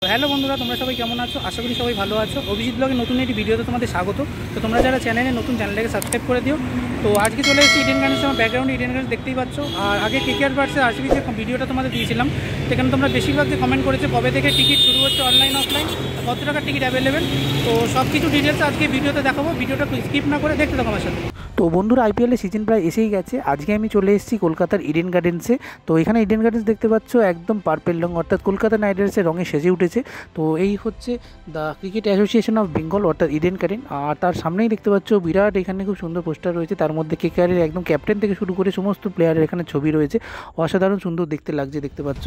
Hello বন্ধুরা, তোমরা সবাই কেমন আছো? আশা করি সবাই ভালো আছো। অভিজিৎ ব্লগের নতুন একটি ভিডিওতে তোমাদের স্বাগত। তো তোমরা যারা চ্যানেলটাকে সাবস্ক্রাইব করে দিও। তো আজকে চলে এসেছি ইডেন গার্ডেন্স। আমার ব্যাকগ্রাউন্ডে ইডেন গার্ডেন্স দেখতেই পাচ্ছ। আর আগে কেকেআর ভার্সেস আরসিবি যে ভিডিওটা তোমাদের দিয়েছিলাম, সেখানে তোমরা বেশিরভাগ যে কমেন্ট করেছে কবে থেকে টিকিট শুরু হচ্ছে, অনলাইন অফলাইন, কত টাকার টিকিট অ্যাভেলেবেল। তো সব কিছু ডিটেলস আজকে ভিডিওতে দেখাবো। ভিডিওটা স্কিপ না করে দেখতে থাকো আমার সাথে। তো বন্ধুরা, আইপিএলের সিজন প্রায় এসেই গেছে। আজকে আমি চলে এসেছি কলকাতার ইডেন গার্ডেন্সে। তো এখানে ইডেন গার্ডেন্স দেখতে পাচ্ছ একদম পার্পেল রং, অর্থাৎ কলকাতা নাইট রাইডার্সের রঙে সেজে উঠেছে। তো এই হচ্ছে the cricket association of Bengal, অর্থাৎ ইডেন গার্ডেন। আর তার সামনেই দেখতে পাচ্ছ বিরাট এখানে খুব সুন্দর পোস্টার রয়েছে। তার মধ্যে কেকেআরের একদম ক্যাপ্টেন থেকে শুরু করে সমস্ত প্লেয়ারের এখানে ছবি রয়েছে। অসাধারণ সুন্দর দেখতে লাগছে, দেখতে পাচ্ছ।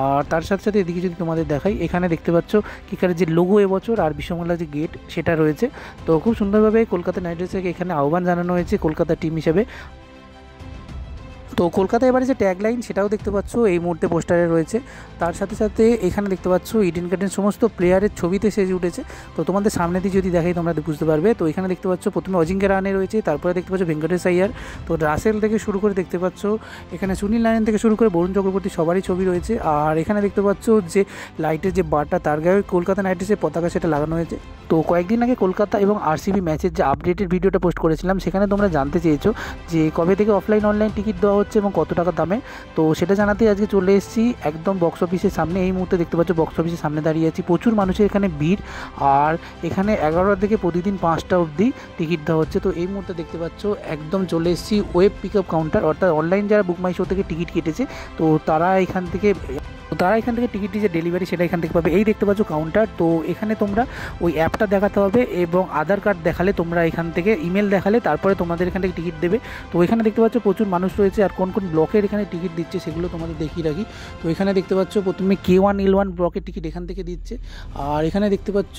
আর তার সাথে সাথে এদিকে যদি তোমাদের দেখাই, এখানে দেখতে পাচ্ছ কেকেআরের যে লোগো এবছর আর বিশ্ববাংলা যে গেট সেটা রয়েছে। তো খুব সুন্দরভাবে কলকাতা নাইট রাইডার্সকে এখানে আহ্বান জানানো হয়েছে কলকাতা টিম হিসেবে। তো কলকাতা এবারে যে ট্যাগলাইন সেটাও দেখতে পাচ্ছ এই মুহূর্তে পোস্টারে রয়েছে। তার সাথে সাথে এখানে দেখতে পাচ্ছ ইডেন গার্ডেন সমস্ত প্লেয়ারের ছবিতে সেজে উঠেছে। তো তোমাদের সামনে দিয়ে যদি দেখাই তোমরা বুঝতে পারবে। তো এখানে দেখতে পাচ্ছ প্রথমে অজিঙ্ক্য রাহানে রয়েছে, তারপরে দেখতে পাচ্ছ ভেঙ্কটেশ আইয়ার, তো রাসেল থেকে শুরু করে দেখতে পাচ্ছ এখানে সুনীল নারায়ণ থেকে শুরু করে বরুণ চক্রবর্তী, সবারই ছবি রয়েছে। আর এখানে দেখতে পাচ্ছ যে লাইটের যে বারটা তার গায়ে কলকাতা নাইট রাইডার্সের পতাকা সেটা লাগানো হয়েছে। তো কয়েকদিন আগে কলকাতা এবং আরসিবি ম্যাচের যে আপডেটেড ভিডিওটা পোস্ট করেছিলাম, সেখানে তোমরা জানতে চেয়েছো যে কবে থেকে অফলাইন অনলাইন টিকিট দেওয়া হচ্ছে এবং কত টাকা দামে। তো সেটা জানাতে আজকে চলে এসেছি একদম বক্স অফিসের সামনে। এই মুহূর্তে দেখতে পাচ্ছ বক্স অফিসের সামনে দাঁড়িয়ে আছি। প্রচুর মানুষের এখানে ভিড়। আর এখানে 11টা থেকে প্রতিদিন 5টা অবধি টিকিট দেওয়া হচ্ছে। তো এই মুহূর্তে দেখতে পাচ্ছ একদম চলে এসেছি ওয়েব পিক আপ কাউন্টার, অর্থাৎ অনলাইন যারা বুক মাই শো থেকে টিকিট কেটেছে, তো তারা এখান থেকে টিকিটটি যে ডেলিভারি সেটা এখান থেকে পাবে। এই দেখতে পাচ্ছ কাউন্টার। তো এখানে তোমরা ওই অ্যাপটা দেখাতে হবে এবং আধার কার্ড দেখালে তোমরা এখান থেকে, ইমেল দেখালে তারপরে তোমাদের এখান থেকে টিকিট দেবে। তো এখানে দেখতে পাচ্ছ প্রচুর মানুষ রয়েছে। আর কোন কোন ব্লকের এখানে টিকিট দিচ্ছে সেগুলো তোমাদের দেখিয়ে রাখি। তো এখানে দেখতে পাচ্ছ প্রথমে K1L1 ব্লকের টিকিট এখান থেকে দিচ্ছে। আর এখানে দেখতে পাচ্ছ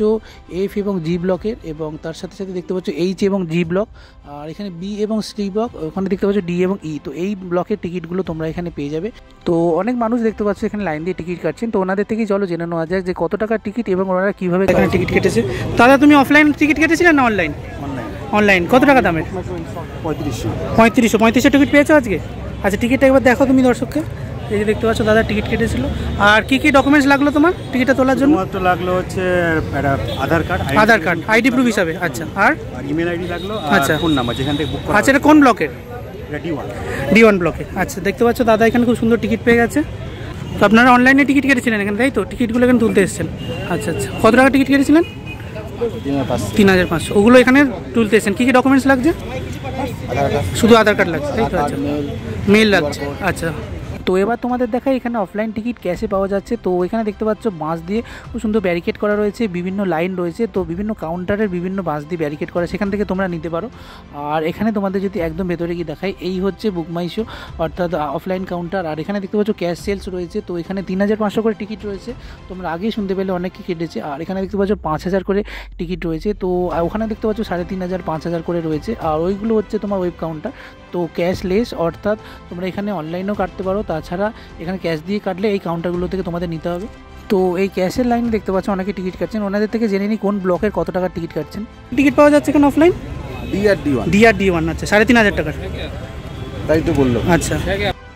F এবং G ব্লকের, এবং তার সাথে সাথে দেখতে পাচ্ছ H এবং G ব্লক। আর এখানে B এবং C ব্লক, ওখানে দেখতে পাচ্ছ D এবং E। তো এই ব্লকের টিকিটগুলো তোমরা এখানে পেয়ে যাবে। তো অনেক মানুষ দেখতে পাচ্ছ এখানে লাইন দিয়ে টিকিট কাটছেন। তো ওনাদের থেকেই চলো জেনে নেওয়া যাক যে কত টাকার টিকিট এবং ওনারা কীভাবে এখানে টিকিট কেটেছে। দাদা, তুমি অফলাইন টিকিট কেটেছিলে না অনলাইন? অনলাইন। কত টাকা দামের? 3500 টিকিট পেয়েছো আজকে? আচ্ছা, টিকিটটা একবার দেখো তুমি দর্শককে। এই যে দেখতে পাচ্ছ দাদা টিকিট কেটেছিল। আর কী কী ডকুমেন্টস লাগলো তোমার টিকিটটা তোলার জন্য? লাগলো হচ্ছে আধার কার্ড, আইডি প্রুফ হিসাবে। আচ্ছা, আর ইমেল আইডি লাগলো। আচ্ছা, ফোন নাম্বার যেখান থেকে বুক করা। আচ্ছা, এটা কোন ব্লকের? D1 ব্লকে। আচ্ছা, দেখতে পাচ্ছ দাদা এখানে খুব সুন্দর টিকিট পেয়ে গেছে। তো আপনারা অনলাইনে টিকিট কেটেছিলেন এখানে, তাই তো? টিকিটগুলো এখানে তুলতে এসেছেন। আচ্ছা আচ্ছা, কত টাকা টিকিট কেটেছিলেন? 3500। ওগুলো এখানে তুলতে এসেছেন। কী কী ডকুমেন্টস লাগছে? শুধু আধার কার্ড লাগছে, তাই তো? আচ্ছা, মেল লাগছে। আচ্ছা, তো এবার তোমাদের দেখাই এখানে অফলাইন টিকিট ক্যাশে পাওয়া যাচ্ছে। তো এখানে দেখতে পাচ্ছ বাঁশ দিয়ে খুব সুন্দর ব্যারিকেড করা রয়েছে, বিভিন্ন লাইন রয়েছে। তো বিভিন্ন কাউন্টারের বিভিন্ন বাঁশ দিয়ে ব্যারিকেড করা, সেখান থেকে তোমরা নিতে পারো। আর এখানে তোমাদের যদি একদম ভেতরে গিয়ে দেখাই, এই হচ্ছে বুক মাই শো, অর্থাৎ অফলাইন কাউন্টার। আর এখানে দেখতে পাচ্ছ ক্যাশ সেলস রয়েছে। তো এখানে 3500 করে টিকিট রয়েছে, তোমরা আগেই শুনতে পেলে অনেককে কেটেছে। আর এখানে দেখতে পাচ্ছ 5000 করে টিকিট রয়েছে। তো ওখানে দেখতে পাচ্ছ 3500, 5000 করে রয়েছে। আর ওইগুলো হচ্ছে তোমার ওয়েব কাউন্টার। তো ক্যাশলেস, অর্থাৎ তোমরা এখানে অনলাইনেও কাটতে পারো। তাছাড়া এখানে ক্যাশ দিয়ে কাটলে এই কাউন্টারগুলো থেকে তোমাদের নিতে হবে। তো এই ক্যাশের লাইনে দেখতে পাচ্ছ অনেকে টিকিট কাটছেন। ওনাদের থেকে জেনে নিই কোন ব্লকের কত টাকার টিকিট কাটছেন। টিকিট পাওয়া যাচ্ছে এখানে অফলাইন D1। আচ্ছা, 3500 টাকার, তাই তো বললো। আচ্ছা,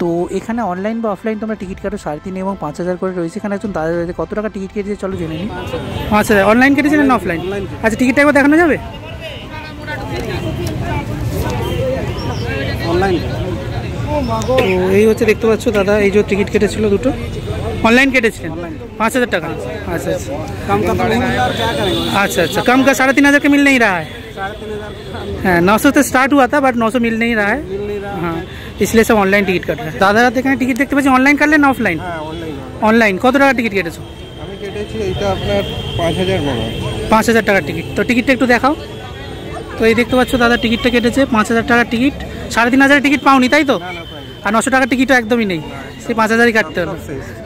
তো এখানে অনলাইন বা অফলাইন তোমরা টিকিট কাটো 3.5 এবং 5000 করে রয়েছে। এখানে একজন দাদা রয়েছে, কত টাকা টিকিট কেটেছে চলো জেনে নিই। 5000। অনলাইন কেটেছিলেন না অফলাইন? আচ্ছা, টিকিটটা একবার দেখানো যাবে? অনলাইন। তো এই হচ্ছে দেখতে পাচ্ছ দাদা, এই যে টিকিট কেটেছিল দুটো, অনলাइन কেটেছিলেন 5000 টাকা। अच्छा अच्छा, अच्छा अच्छा, कम का 3500 का मिल नहीं रहा है। 900 से स्टार्ट हुआ था, बट 900 मिल नहीं रहा है। हाँ, इसलिए सब ऑनलाइन टिकट कट रहा है। दादा এখানে টিকিট দেখতে পাচ্ছি অনলাইন কাটলেন না অফলাইন? অনলাইন। কত টাকা টিকিট কেটেছো? আমি কেটেছি এটা আপনার 5000 মনে হয়। 5000 টাকার টিকিট। তো টিকিটটা একটু দেখাও। তো এই দেখতে পাচ্ছ দাদা টিকিটটা কেটেছে 5000 টাকার টিকিট। 3500 টিকিট পাওনি তাই তো? আর 900 টাকার টিকিটও একদমই নেই, সেই 5000ই কাটতে হলো।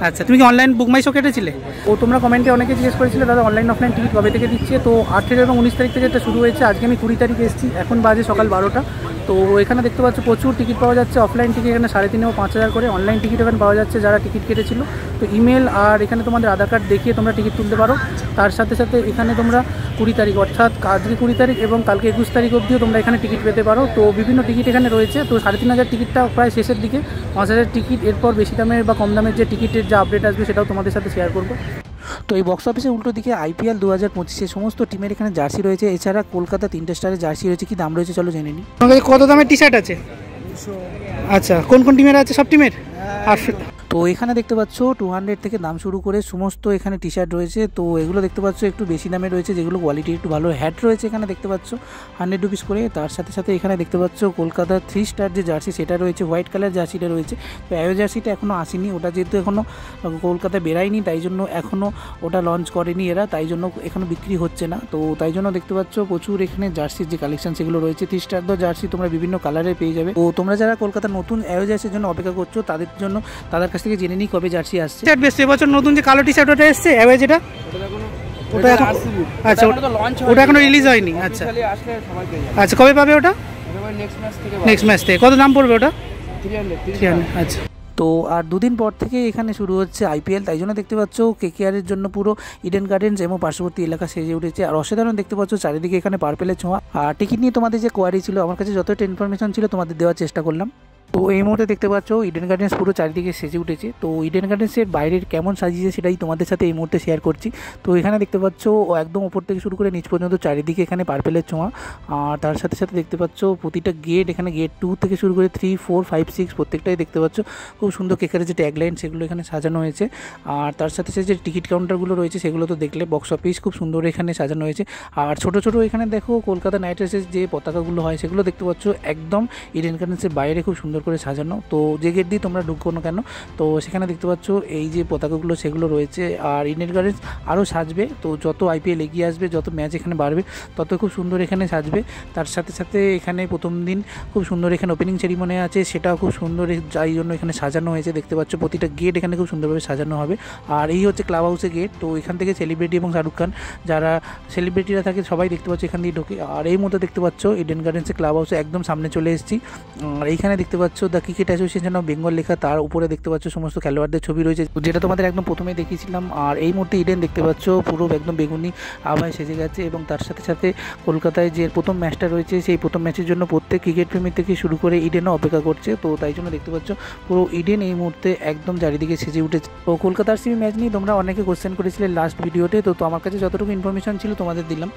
আচ্ছা, তুমি কি অনলাইন বুক মাই শো কেটেছিলে? ও তোমরা কমেন্টে অনেকে জিজ্ঞেস করেছিলে দাদা অনলাইন অফলাইন টিকিট কবে থেকে দিচ্ছে। তো 18 এবং 19 তারিখ থেকে এটা শুরু হয়েছে। আজকে আমি 20 তারিখে এসেছি, এখন বাজে সকাল 12টা। তো এখানে দেখতে পাচ্ছ প্রচুর টিকিট পাওয়া যাচ্ছে। অফলাইন টিকিট এখানে 3.5 এবং 5000 করে, অনলাইন টিকিট এখানে পাওয়া যাচ্ছে যারা টিকিট কেটেছিল। তো ইমেল আর এখানে তোমাদের আধার কার্ড দেখিয়ে তোমরা টিকিট তুলতে পারো। তার সাথে সাথে এখানে তোমরা 20 তারিখ, অর্থাৎ আজকে 20 তারিখ এবং কালকে 21 তারিখ অবধিও তোমরা এখানে টিকিট পেতে পারো। তো বিভিন্ন টিকিট এখানে রয়েছে। তো 3500 টিকিটটা প্রায় শেষের দিকে, 5000 টিকিট, এরপর বেশি দামের বা কম দামের যে টিকিটের যে আপডেট আসবে সেটাও তোমাদের সাথে শেয়ার করবো। তো এই বক্স অফিসের উল্টো দিকে IPL 2025 সমস্ত টিমের এখানে জার্সি রয়েছে, এছাড়া কলকাতা 3টে স্টারের জার্সি রয়েছে। কি দাম রয়েছে চলো জেনে নিই। কত দামের টি শার্ট আছে? আচ্ছা, কোন কোন টিমের আছে? সব টিমের। আর তো এখানে দেখতে পাচ্ছ 200 থেকে দাম শুরু করে সমস্ত এখানে টি শার্ট রয়েছে। তো এগুলো দেখতে পাচ্ছ একটু বেশি দামে রয়েছে, যেগুলো কোয়ালিটি একটু ভালো। হ্যাট রয়েছে এখানে দেখতে পাচ্ছ 100 রুপিস করে। তার সাথে সাথে এখানে দেখতে পাচ্ছ কলকাতা 3 স্টার যে জার্সি সেটা রয়েছে, হোয়াইট কালার জার্সিটা রয়েছে। তো অ্যাওয়ে জার্সিটা এখনও আসেনি, ওটা যেহেতু এখনও কলকাতায় বেরায়নি তাই জন্য এখনও ওটা লঞ্চ করেনি এরা, তাই জন্য এখনও বিক্রি হচ্ছে না। তো তাই জন্য দেখতে পাচ্ছ প্রচুর এখানে জার্সির যে কালেকশন সেগুলো রয়েছে। 3 স্টার জার্সি তোমরা বিভিন্ন কালারে পেয়ে যাবে। তো তোমরা যারা কলকাতার নতুন অ্যাওয়ে জার্সির জন্য অপেক্ষা করছো তাদের কাছ থেকে জেনে নিই কবে জার্সি আসছে। টি শার্ট বেশ এবছর নতুন যে কালো টি শার্ট ওটা এসছে অ্যাওয়ে যেটা, ওটা এখন আচ্ছা ওটা এখনো রিলিজ হয়নি। আচ্ছা আচ্ছা, কবে পাবে ওটা? নেক্সট ম্যাচ থেকে। কত দাম পড়বে ওটা? 300। আচ্ছা, তো আর দুদিন পর থেকে এখানে শুরু হচ্ছে IPL, তাই জন্য দেখতে পাচ্ছ KKR-এর জন্য পুরো ইডেন গার্ডেন্স এবং পার্শ্ববর্তী এলাকা সেজে উঠেছে। আর অসাধারণ দেখতে পাচ্ছ চারিদিকে এখানে পার্পেলের ছোঁয়া। আর টিকিট নিয়ে তোমাদের যে কোয়ারি ছিল, আমার কাছে যতটা ইনফরমেশন ছিল তোমাদের দেওয়ার চেষ্টা করলাম। তো এই মুহূর্তে দেখতে পাচ্ছ ইডেন গার্ডেন্স পুরো চারিদিকে সেজে উঠেছে। তো ইডেন গার্ডেন্সের বাইরের কেমন সাজিয়েছে সেটাই তোমাদের সাথে এই মুহূর্তে শেয়ার করছি। তো এখানে দেখতে পাচ্ছ একদম উপর থেকে শুরু করে নিচ পর্যন্ত চারিদিকে এখানে পার্পেলের ছোঁয়া। আর তার সাথে সাথে দেখতে পাচ্ছ প্রতিটা গেট, এখানে গেট 2 থেকে শুরু করে 3, 4, 5, 6 প্রত্যেকটাই দেখতে পাচ্ছ খুব সুন্দর কেকারের যে ট্যাগলাইন সেগুলো এখানে সাজানো হয়েছে। আর তার সাথে সাথে যে টিকিট কাউন্টারগুলো রয়েছে সেগুলো তো দেখলে, বক্স অফিস খুব সুন্দর এখানে সাজানো হয়েছে। আর ছোটো ছোটো এখানে দেখো কলকাতা নাইট রাইডার্সের যে পতাকাগুলো হয় সেগুলো দেখতে পাচ্ছ একদম ইডেন গার্ডেন্সের বাইরে খুব সুন্দর করে সাজানো। তো যে গেট দিয়ে তোমরা ঢুকো না কেন, তো সেখানে দেখতে পাচ্ছ এই যে পতাকাগুলো সেগুলো রয়েছে। আর ইডেন গার্ডেন্স আরও সাজবে, তো যত IPL এগিয়ে আসবে, যত ম্যাচ এখানে বাড়বে তত খুব সুন্দর এখানে সাজবে। তার সাথে সাথে এখানে প্রথম দিন খুব সুন্দর এখানে ওপেনিং সেরিমনি আছে, সেটাও খুব সুন্দর, যাই জন্য এখানে সাজানো হয়েছে। দেখতে পাচ্ছ প্রতিটা গেট এখানে খুব সুন্দরভাবে সাজানো হবে। আর এই হচ্ছে ক্লাব হাউসের গেট। তো এখান থেকে সেলিব্রিটি এবং শাহরুখ খান যারা সেলিব্রিটিরা থাকে সবাই দেখতে পাচ্ছ এখান দিয়ে ঢোকে। আর এই মধ্যে দেখতে পাচ্ছ ইডেন গার্ডেন্সের ক্লাব হাউসে একদম সামনে চলে এসেছি। আর এইখানে দেখতে পাচ্ছ the cricket association of Bengal লেখা, তার উপরে দেখতে পাচ্ছ সমস্ত খেলোয়াড়দের ছবি রয়েছে, যেটা তোমাদের একদম প্রথমে দেখিয়েছিলাম। আর এই মুহূর্তে ইডেন দেখতে পাচ্ছ পুরো একদম বেগুনি আভায় সেজে গেছে। এবং তার সাথে সাথে কলকাতায় যে প্রথম ম্যাচটা রয়েছে সেই প্রথম ম্যাচের জন্য প্রত্যেক ক্রিকেট প্রেমী থেকে শুরু করে ইডেনও অপেক্ষা করছে। তো তাই জন্য দেখতে পাচ্ছ পুরো ইডেন এই মুহূর্তে একদম চারিদিকে সেজে উঠেছে। তো কলকাতা RCB ম্যাচ নিয়ে তোমরা অনেকে কোশ্চেন করেছিলে লাস্ট ভিডিওতে, তো আমার কাছে যতটুকু ইনফরমেশন ছিল তোমাদের দিলাম।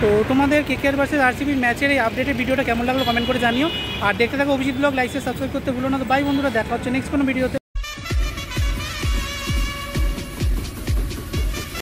তো তোমাদের KKR ভার্সেস RCB ম্যাচের এই আপডেটের ভিডিওটা কেমন লাগলো কমেন্ট করে জানিও। আর দেখতে থাকো অভিজিৎ ব্লগ, লাইক সাবস্ক্রাইব করতে ভুলো না। তো বাই বন্ধুরা, দেখা হচ্ছে নেক্সট কোনো ভিডিওতে।